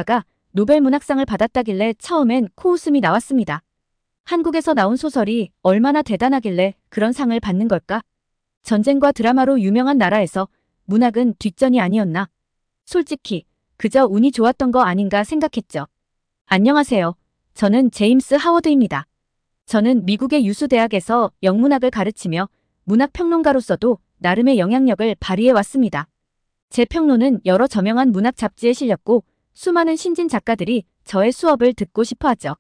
가 노벨 문학상을 받았다길래 처음엔 코웃음이 나왔습니다. 한국에서 나온 소설이 얼마나 대단하길래 그런 상을 받는 걸까? 전쟁과 드라마로 유명한 나라에서 문학은 뒷전이 아니었나? 솔직히 그저 운이 좋았던 거 아닌가 생각했죠. 안녕하세요. 저는 제임스 하워드입니다. 저는 미국의 유수 대학에서 영문학을 가르치며 문학평론가로서도 나름의 영향력을 발휘해 왔습니다. 제 평론은 여러 저명한 문학 잡지에 실렸고 수많은 신진 작가들이 저의 수업을 듣고 싶어 하죠.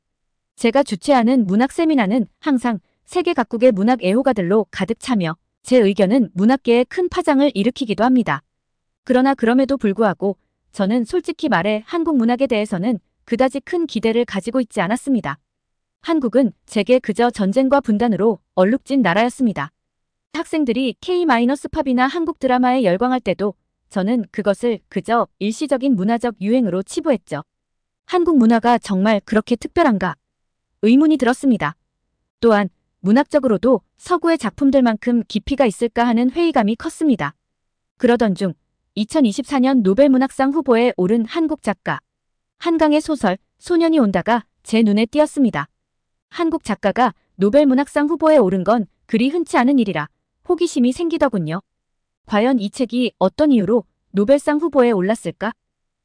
제가 주최하는 문학 세미나는 항상 세계 각국의 문학 애호가들로 가득 차며 제 의견은 문학계에 큰 파장을 일으키기도 합니다. 그러나 그럼에도 불구하고 저는 솔직히 말해 한국 문학에 대해서는 그다지 큰 기대를 가지고 있지 않았습니다. 한국은 제게 그저 전쟁과 분단으로 얼룩진 나라였습니다. 학생들이 K-팝이나 한국 드라마에 열광할 때도 저는 그것을 그저 일시적인 문화적 유행으로 치부했죠. 한국 문화가 정말 그렇게 특별한가? 의문이 들었습니다. 또한 문학적으로도 서구의 작품들만큼 깊이가 있을까 하는 회의감이 컸습니다. 그러던 중 2024년 노벨 문학상 후보에 오른 한국 작가 한강의 소설 소년이 온다가 제 눈에 띄었습니다. 한국 작가가 노벨 문학상 후보에 오른 건 그리 흔치 않은 일이라 호기심이 생기더군요. 과연 이 책이 어떤 이유로 노벨상 후보에 올랐을까?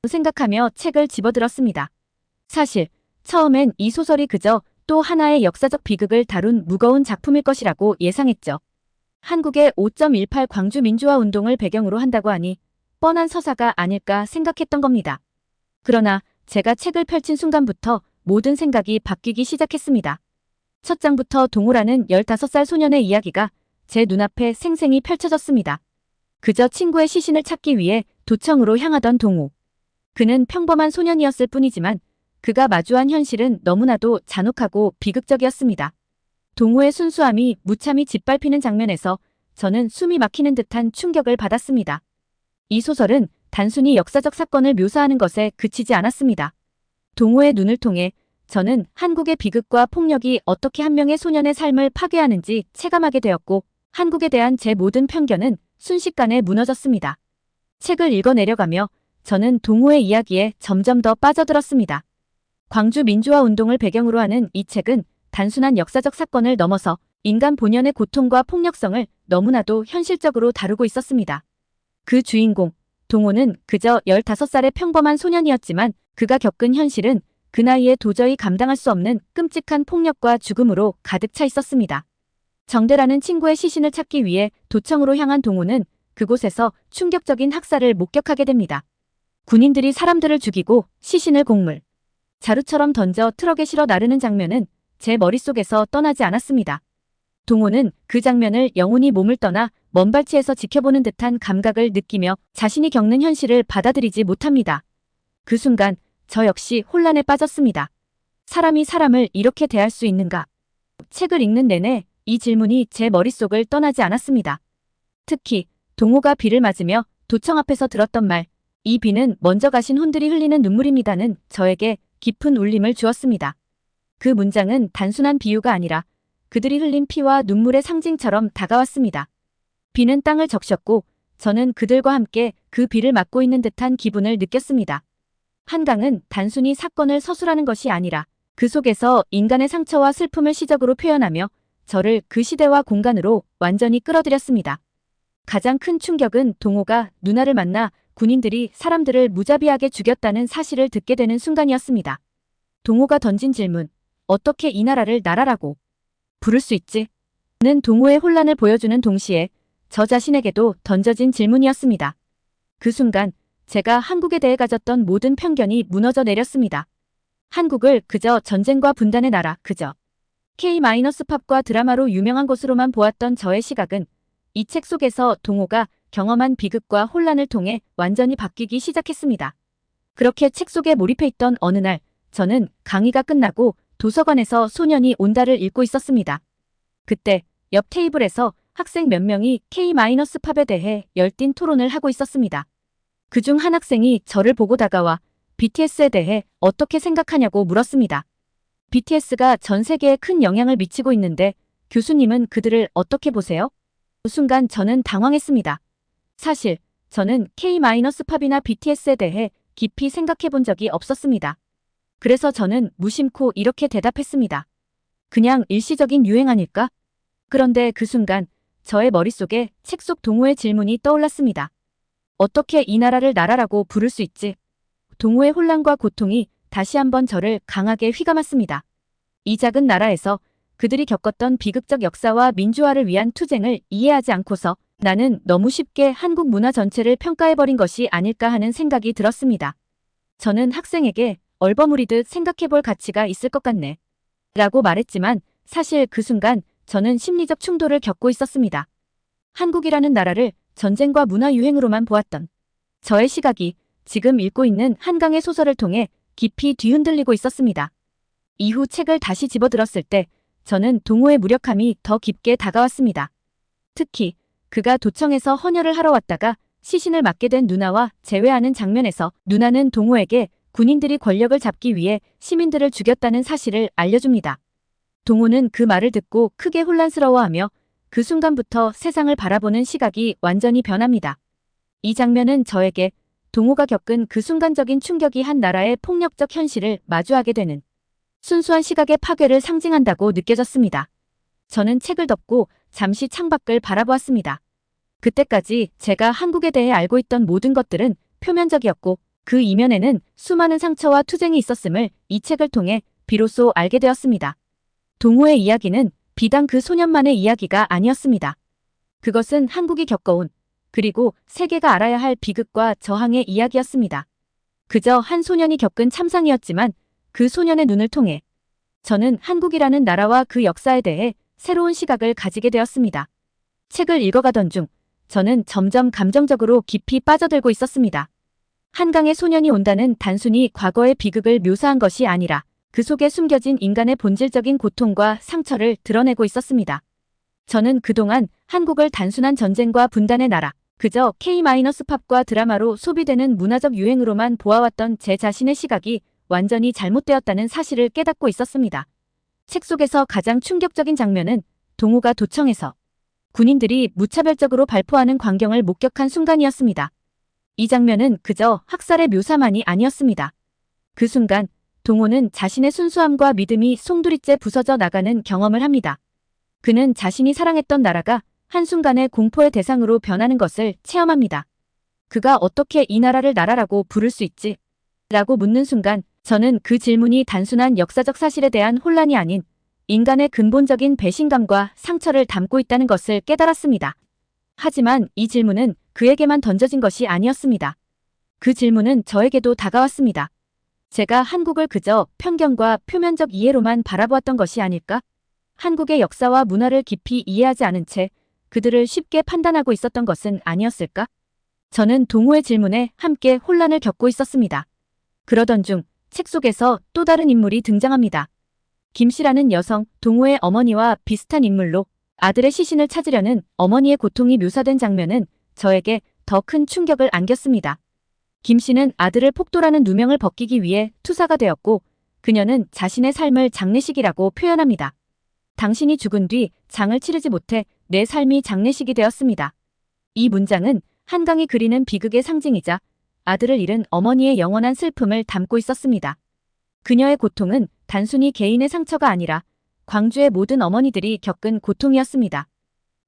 생각하며 책을 집어들었습니다. 사실 처음엔 이 소설이 그저 또 하나의 역사적 비극을 다룬 무거운 작품일 것이라고 예상했죠. 한국의 5.18 광주 민주화 운동을 배경으로 한다고 하니 뻔한 서사가 아닐까 생각했던 겁니다. 그러나 제가 책을 펼친 순간부터 모든 생각이 바뀌기 시작했습니다. 첫 장부터 동호라는 15살 소년의 이야기가 제 눈앞에 생생히 펼쳐졌습니다. 그저 친구의 시신을 찾기 위해 도청으로 향하던 동호. 그는 평범한 소년이었을 뿐이지만 그가 마주한 현실은 너무나도 잔혹하고 비극적이었습니다. 동호의 순수함이 무참히 짓밟히는 장면에서 저는 숨이 막히는 듯한 충격을 받았습니다. 이 소설은 단순히 역사적 사건을 묘사하는 것에 그치지 않았습니다. 동호의 눈을 통해 저는 한국의 비극과 폭력이 어떻게 한 명의 소년의 삶을 파괴하는지 체감하게 되었고 한국에 대한 제 모든 편견은 순식간에 무너졌습니다. 책을 읽어내려가며 저는 동호의 이야기에 점점 더 빠져들었습니다. 광주 민주화 운동을 배경으로 하는 이 책은 단순한 역사적 사건을 넘어서 인간 본연의 고통과 폭력성을 너무나도 현실적으로 다루고 있었습니다. 그 주인공, 동호는 그저 15살의 평범한 소년이었지만 그가 겪은 현실은 그 나이에 도저히 감당할 수 없는 끔찍한 폭력과 죽음으로 가득 차 있었습니다. 정대라는 친구의 시신을 찾기 위해 도청으로 향한 동호는 그곳에서 충격적인 학살을 목격하게 됩니다. 군인들이 사람들을 죽이고 시신을 곡물, 자루처럼 던져 트럭에 실어 나르는 장면은 제 머릿속에서 떠나지 않았습니다. 동호는 그 장면을 영혼이 몸을 떠나 먼 발치에서 지켜보는 듯한 감각을 느끼며 자신이 겪는 현실을 받아들이지 못합니다. 그 순간 저 역시 혼란에 빠졌습니다. 사람이 사람을 이렇게 대할 수 있는가? 책을 읽는 내내 이 질문이 제 머릿속을 떠나지 않았습니다. 특히 동호가 비를 맞으며 도청 앞에서 들었던 말, 이 비는 먼저 가신 혼들이 흘리는 눈물입니다는 저에게 깊은 울림을 주었습니다. 그 문장은 단순한 비유가 아니라 그들이 흘린 피와 눈물의 상징처럼 다가왔습니다. 비는 땅을 적셨고 저는 그들과 함께 그 비를 맞고 있는 듯한 기분을 느꼈습니다. 한강은 단순히 사건을 서술하는 것이 아니라 그 속에서 인간의 상처와 슬픔을 시적으로 표현하며 저를 그 시대와 공간으로 완전히 끌어들였습니다. 가장 큰 충격은 동호가 누나를 만나 군인들이 사람들을 무자비하게 죽였다는 사실을 듣게 되는 순간이었습니다. 동호가 던진 질문, 어떻게 이 나라를 나라라고 부를 수 있지? 는 동호의 혼란을 보여주는 동시에 저 자신에게도 던져진 질문이었습니다. 그 순간 제가 한국에 대해 가졌던 모든 편견이 무너져 내렸습니다. 한국을 그저 전쟁과 분단의 나라, 그저 K-팝과 드라마로 유명한 곳으로만 보았던 저의 시각은 이 책 속에서 동호가 경험한 비극과 혼란을 통해 완전히 바뀌기 시작했습니다. 그렇게 책 속에 몰입해 있던 어느 날, 저는 강의가 끝나고 도서관에서 소년이 온다를 읽고 있었습니다. 그때 옆 테이블에서 학생 몇 명이 K-팝에 대해 열띤 토론을 하고 있었습니다. 그중 한 학생이 저를 보고 다가와 BTS에 대해 어떻게 생각하냐고 물었습니다. BTS가 전 세계에 큰 영향을 미치고 있는데 교수님은 그들을 어떻게 보세요? 그 순간 저는 당황했습니다. 사실 저는 K-팝이나 BTS에 대해 깊이 생각해 본 적이 없었습니다. 그래서 저는 무심코 이렇게 대답했습니다. 그냥 일시적인 유행 아닐까? 그런데 그 순간 저의 머릿속에 책 속 동호의 질문이 떠올랐습니다. 어떻게 이 나라를 나라라고 부를 수 있지? 동호의 혼란과 고통이 다시 한번 저를 강하게 휘감았습니다. 이 작은 나라에서 그들이 겪었던 비극적 역사와 민주화를 위한 투쟁을 이해하지 않고서 나는 너무 쉽게 한국 문화 전체를 평가해버린 것이 아닐까 하는 생각이 들었습니다. 저는 학생에게 얼버무리듯 생각해볼 가치가 있을 것 같네. 라고 말했지만 사실 그 순간 저는 심리적 충돌을 겪고 있었습니다. 한국이라는 나라를 전쟁과 문화 유행으로만 보았던 저의 시각이 지금 읽고 있는 한강의 소설을 통해 깊이 뒤흔들리고 있었습니다. 이후 책을 다시 집어들었을 때 저는 동호의 무력함이 더 깊게 다가왔습니다. 특히 그가 도청에서 헌혈을 하러 왔다가 시신을 맞게 된 누나와 재회하는 장면에서 누나는 동호에게 군인들이 권력을 잡기 위해 시민들을 죽였다는 사실을 알려줍니다. 동호는 그 말을 듣고 크게 혼란스러워하며 그 순간부터 세상을 바라보는 시각이 완전히 변합니다. 이 장면은 저에게 동호가 겪은 그 순간적인 충격이 한 나라의 폭력적 현실을 마주하게 되는 순수한 시각의 파괴를 상징한다고 느껴졌습니다. 저는 책을 덮고 잠시 창밖을 바라보았습니다. 그때까지 제가 한국에 대해 알고 있던 모든 것들은 표면적이었고 그 이면에는 수많은 상처와 투쟁이 있었음을 이 책을 통해 비로소 알게 되었습니다. 동호의 이야기는 비단 그 소년만의 이야기가 아니었습니다. 그것은 한국이 겪어온 그리고 세계가 알아야 할 비극과 저항의 이야기였습니다. 그저 한 소년이 겪은 참상이었지만 그 소년의 눈을 통해 저는 한국이라는 나라와 그 역사에 대해 새로운 시각을 가지게 되었습니다. 책을 읽어가던 중 저는 점점 감정적으로 깊이 빠져들고 있었습니다. 한강의 소년이 온다는 단순히 과거의 비극을 묘사한 것이 아니라 그 속에 숨겨진 인간의 본질적인 고통과 상처를 드러내고 있었습니다. 저는 그동안 한국을 단순한 전쟁과 분단의 나라, 그저 K-팝과 드라마로 소비되는 문화적 유행으로만 보아왔던 제 자신의 시각이 완전히 잘못되었다는 사실을 깨닫고 있었습니다. 책 속에서 가장 충격적인 장면은 동호가 도청에서 군인들이 무차별적으로 발포하는 광경을 목격한 순간이었습니다. 이 장면은 그저 학살의 묘사만이 아니었습니다. 그 순간 동호는 자신의 순수함과 믿음이 송두리째 부서져 나가는 경험을 합니다. 그는 자신이 사랑했던 나라가 한순간에 공포의 대상으로 변하는 것을 체험합니다. 그가 어떻게 이 나라를 나라라고 부를 수 있지? 라고 묻는 순간 저는 그 질문이 단순한 역사적 사실에 대한 혼란이 아닌 인간의 근본적인 배신감과 상처를 담고 있다는 것을 깨달았습니다. 하지만 이 질문은 그에게만 던져진 것이 아니었습니다. 그 질문은 저에게도 다가왔습니다. 제가 한국을 그저 편견과 표면적 이해로만 바라보았던 것이 아닐까? 한국의 역사와 문화를 깊이 이해하지 않은 채 그들을 쉽게 판단하고 있었던 것은 아니었을까? 저는 동호의 질문에 함께 혼란을 겪고 있었습니다. 그러던 중 책 속에서 또 다른 인물이 등장합니다. 김씨라는 여성, 동호의 어머니와 비슷한 인물로 아들의 시신을 찾으려는 어머니의 고통이 묘사된 장면은 저에게 더 큰 충격을 안겼습니다. 김씨는 아들을 폭도라는 누명을 벗기기 위해 투사가 되었고 그녀는 자신의 삶을 장례식이라고 표현합니다. 당신이 죽은 뒤 장을 치르지 못해 내 삶이 장례식이 되었습니다. 이 문장은 한강이 그리는 비극의 상징이자 아들을 잃은 어머니의 영원한 슬픔을 담고 있었습니다. 그녀의 고통은 단순히 개인의 상처가 아니라 광주의 모든 어머니들이 겪은 고통이었습니다.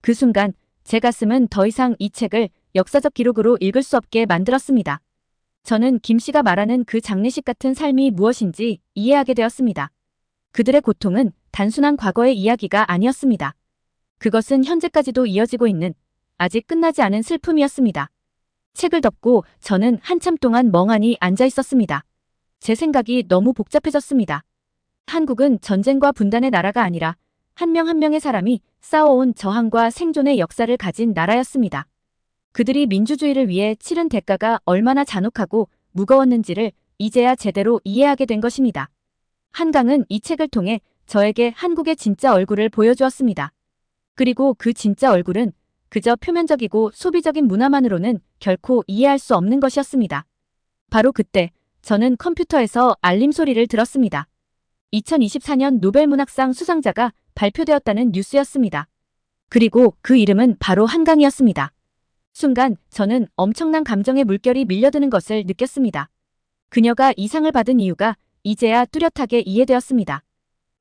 그 순간 제 가슴은 더 이상 이 책을 역사적 기록으로 읽을 수 없게 만들었습니다. 저는 김씨가 말하는 그 장례식 같은 삶이 무엇인지 이해하게 되었습니다. 그들의 고통은 단순한 과거의 이야기가 아니었습니다. 그것은 현재까지도 이어지고 있는 아직 끝나지 않은 슬픔이었습니다. 책을 덮고 저는 한참 동안 멍하니 앉아 있었습니다. 제 생각이 너무 복잡해졌습니다. 한국은 전쟁과 분단의 나라가 아니라 한 명 한 명의 사람이 쌓아온 저항과 생존의 역사를 가진 나라였습니다. 그들이 민주주의를 위해 치른 대가가 얼마나 잔혹하고 무거웠는지를 이제야 제대로 이해하게 된 것입니다. 한강은 이 책을 통해 저에게 한국의 진짜 얼굴을 보여주었습니다. 그리고 그 진짜 얼굴은 그저 표면적이고 소비적인 문화만으로는 결코 이해할 수 없는 것이었습니다. 바로 그때 저는 컴퓨터에서 알림 소리를 들었습니다. 2024년 노벨문학상 수상자가 발표되었다는 뉴스였습니다. 그리고 그 이름은 바로 한강이었습니다. 순간 저는 엄청난 감정의 물결이 밀려드는 것을 느꼈습니다. 그녀가 이 상을 받은 이유가 이제야 뚜렷하게 이해되었습니다.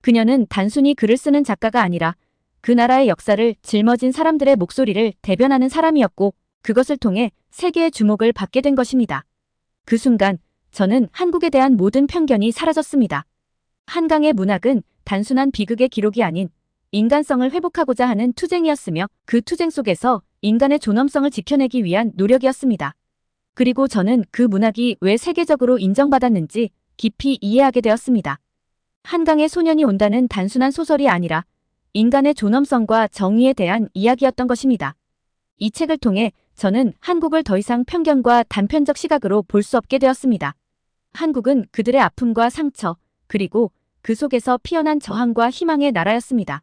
그녀는 단순히 글을 쓰는 작가가 아니라 그 나라의 역사를 짊어진 사람들의 목소리를 대변하는 사람이었고 그것을 통해 세계의 주목을 받게 된 것입니다. 그 순간 저는 한국에 대한 모든 편견이 사라졌습니다. 한강의 문학은 단순한 비극의 기록이 아닌 인간성을 회복하고자 하는 투쟁이었으며 그 투쟁 속에서 인간의 존엄성을 지켜내기 위한 노력이었습니다. 그리고 저는 그 문학이 왜 세계적으로 인정받았는지 깊이 이해하게 되었습니다. 한강의 소년이 온다는 단순한 소설이 아니라 인간의 존엄성과 정의에 대한 이야기였던 것입니다. 이 책을 통해 저는 한국을 더 이상 편견과 단편적 시각으로 볼 수 없게 되었습니다. 한국은 그들의 아픔과 상처, 그리고 그 속에서 피어난 저항과 희망의 나라였습니다.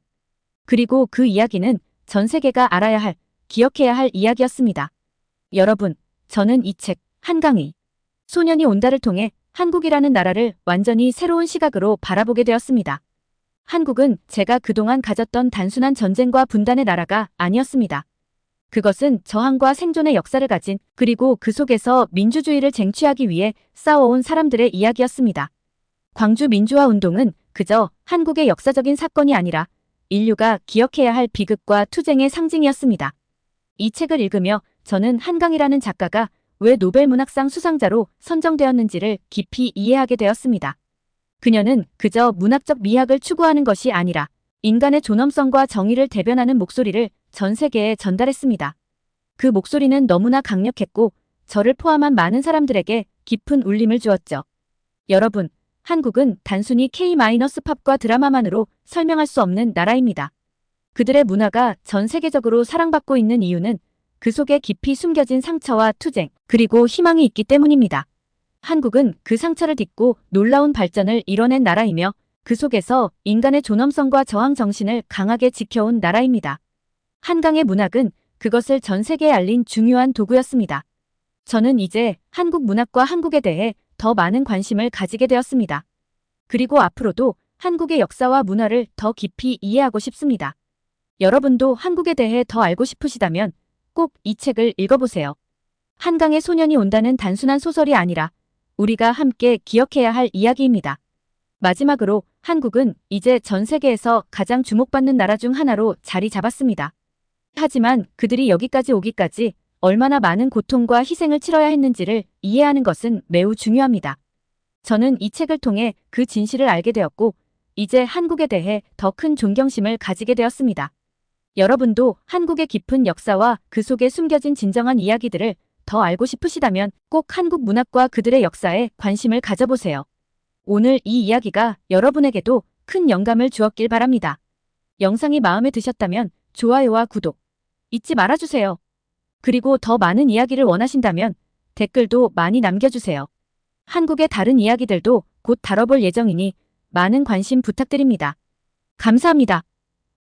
그리고 그 이야기는 전 세계가 알아야 할, 기억해야 할 이야기였습니다. 여러분, 저는 이 책, 한강의 소년이 온다를 통해 한국이라는 나라를 완전히 새로운 시각으로 바라보게 되었습니다. 한국은 제가 그동안 가졌던 단순한 전쟁과 분단의 나라가 아니었습니다. 그것은 저항과 생존의 역사를 가진 그리고 그 속에서 민주주의를 쟁취하기 위해 싸워온 사람들의 이야기였습니다. 광주 민주화 운동은 그저 한국의 역사적인 사건이 아니라 인류가 기억해야 할 비극과 투쟁의 상징이었습니다. 이 책을 읽으며 저는 한강이라는 작가가 왜 노벨문학상 수상자로 선정되었는지를 깊이 이해하게 되었습니다. 그녀는 그저 문학적 미학을 추구하는 것이 아니라 인간의 존엄성과 정의를 대변하는 목소리를 전 세계에 전달했습니다. 그 목소리는 너무나 강력했고 저를 포함한 많은 사람들에게 깊은 울림을 주었죠. 여러분, 한국은 단순히 K-팝과 드라마만으로 설명할 수 없는 나라입니다. 그들의 문화가 전 세계적으로 사랑받고 있는 이유는 그 속에 깊이 숨겨진 상처와 투쟁, 그리고 희망이 있기 때문입니다. 한국은 그 상처를 딛고 놀라운 발전을 이뤄낸 나라이며 그 속에서 인간의 존엄성과 저항 정신을 강하게 지켜온 나라입니다. 한강의 문학은 그것을 전 세계에 알린 중요한 도구였습니다. 저는 이제 한국 문학과 한국에 대해 더 많은 관심을 가지게 되었습니다. 그리고 앞으로도 한국의 역사와 문화를 더 깊이 이해하고 싶습니다. 여러분도 한국에 대해 더 알고 싶으시다면 꼭 이 책을 읽어보세요. 한강의 소년이 온다는 단순한 소설이 아니라 우리가 함께 기억해야 할 이야기입니다. 마지막으로 한국은 이제 전 세계에서 가장 주목받는 나라 중 하나로 자리 잡았습니다. 하지만 그들이 여기까지 오기까지 얼마나 많은 고통과 희생을 치러야 했는지를 이해하는 것은 매우 중요합니다. 저는 이 책을 통해 그 진실을 알게 되었고 이제 한국에 대해 더 큰 존경심을 가지게 되었습니다. 여러분도 한국의 깊은 역사와 그 속에 숨겨진 진정한 이야기들을 더 알고 싶으시다면 꼭 한국 문학과 그들의 역사에 관심을 가져보세요. 오늘 이 이야기가 여러분에게도 큰 영감을 주었길 바랍니다. 영상이 마음에 드셨다면 좋아요와 구독 잊지 말아주세요. 그리고 더 많은 이야기를 원하신다면 댓글도 많이 남겨주세요. 한국의 다른 이야기들도 곧 다뤄볼 예정이니 많은 관심 부탁드립니다. 감사합니다.